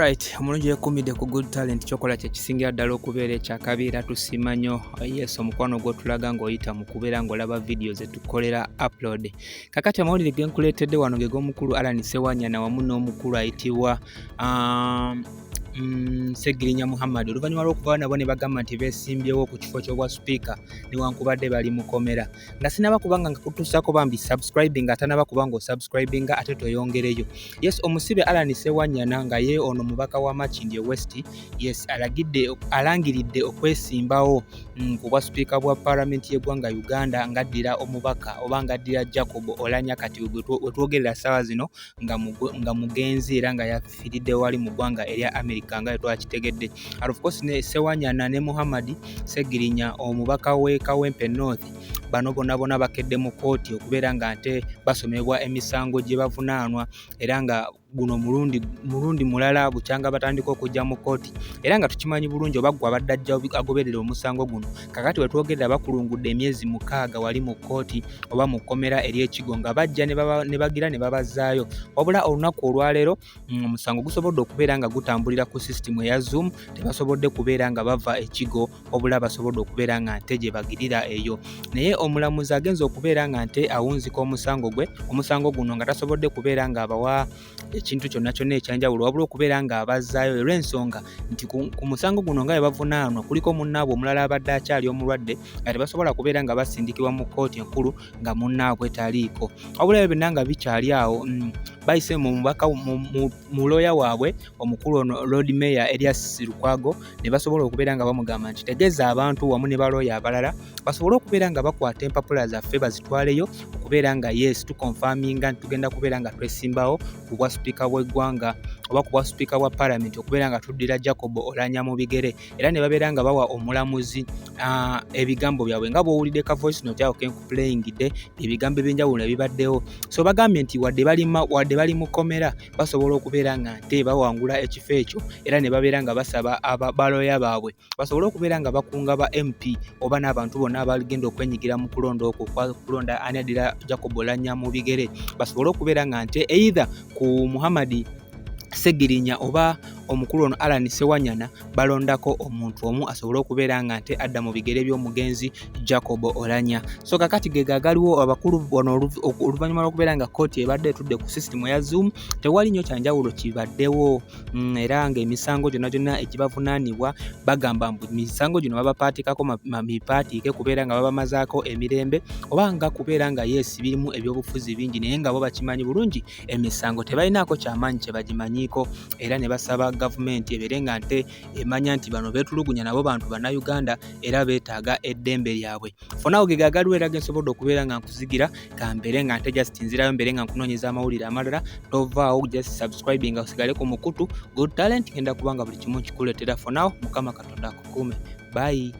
Alright, omulungi yekumidde ku Good Talent kyokola kye kisingira ddala okubeera ekyakabiira tusiima nnyo yes omukwano gw'otulaga ng'oyita mu kubeera ng'olaba video ze tukolera upload. Kakati amawulire ge nkuleetedde wano ge g'omukulu Allan Ssewanyana wamu n'omukulu ayitibwa Ssegirinya Muhammad oluvannyuma lw'okuva nabo ne bagamba nti beesimbyewo ku kifo ky'obwa speaker newankubadde bali mu komera nga sinaba kubanga nga kutuusaako bambi subscribing atanaba kubanga osubscribing ate toyongereyo. Yes, omusibe Allan Ssewanyana nga ye ono mubaka wa Makindye West yes alangiridde okwesimbawo ku bwa speaker bwa parliament y'eggwanga Uganda ng'addira omubaka oba ng'addira Jacob Oulanyah kati wetwogerera ssaawa zino nga mugenzi era nga yafiiridde wali mu ggwanga erya America nga twakitegedde. Of course ne Ssewanyana ne Muhammad Ssegirinya omubaka w'e Kawempe North bano bonna bakedde mu kooti okubeera nga nte basomebwa emisango gye bavunaanwa era nga guno mulundi mulala bukyanga batandika okujja mu kooti era nga tukimanyi bulungi oba gwe abadde ajja agoberera omusango guno kakati wetwogerera bakulungudde emyezi 6 wali mu kooti oba mu kkomera ery'Ekigo nga bajja ne bagira ne babazaayo wabula olunaku olwaleero omusango gusobodde okubeera nga gutambulira ku system eya Zoom tebasobodde kubeera nga bava Ekigo wabula basobodde okubeera nga nte gye bagirira eyo naye omulamuzi agenza okubeera nga nte awunzika omusango guno nga tasobodde kubeera nga abawa ekintu kyonna ekyanjawulo wabula okubeera nga abazaayo olw'ensonga nti ku musango guno nga bwe bavunaanwa kuliko munnaabwe omulala abadde akyali omulwadde nga tebasobola kubeera nga basindikibwa mu kkooti enkulu nga munnaabwe taliiko wabula ebyo byonna nga bikyali awo bayise mu mubaka mu looya waabwe omukulu ono Lord Mayor Erias Lukwago ne basobola okubeera nga bamugamba nti tegeeza abantu wamu ne balooya abalala basobole okubeera nga bakwata empapula zaffe bazitwaleyo okubeera nga yes tukonfaminga nti tugenda kubeera nga twesimbawo ku bwa speaker bw'eggwanga oba ku bwa speaker bwa parliament okubeera nga tuddira Jacob Oulanyah mu bigere era ne babeera nga bawa omulamuzi ebigambo byabwe nga bw'owulidde ka voice note awo kenkuplayingidde ebigambo eby'enjawulo ebibaddewo so bagambye nti wadde bali mu komera basobola okubeera nga nte bawangula ekifo ekyo era ne babeera nga basaba balooya baabwe basobole okubeera nga bakunga ba MP oba n'abantu bonna abagenda okwenyigira mu kulonda okwo kulonda ani addira Jacob Oulanyah mu bigere basobole okubeera nga nte either ku Muhammad Ssegirinya oba omukulu ono Allan Ssewanyana balondako omuntu omu asobole okubeera nga nte adda mu bigere by'omugenzi Jacob Oulanyah so kakati ge gagaliwo abakulu wano oluvannyuma lw'okubeera nga kooti ebadde etudde ku system ya Zoom tewali nnyo kyanjawulo kibaddewo era ng'emisango gyonna egibavunaanibwa bagamba mbu emisango gino babapaatikako mipaatiike kubeera nga babamazaako emirembe oba nga kubeera nga yes birimu ebyobufuzi bingi naye nga bo bakimanyi bulungi emisango tebalinaako kyamaanyi kye bagimanyiiko era ne basaba gavumenti ebeere nga nte emanya nti bano beetulugunya nabo bantu bannayuganda era beetaaga eddembe lyabwe fonawo ge gagaliwo era gensobodde okubeera nga nkuzigira kambeere nga nte just nzirayo mbeere nga nkunoonyeza amawulire amalala tovaawo just subscribing osigale ku mukutu Good Talent genda kubanga buli kimu nkikuleetera fonawo mukama Katonda akukuume bye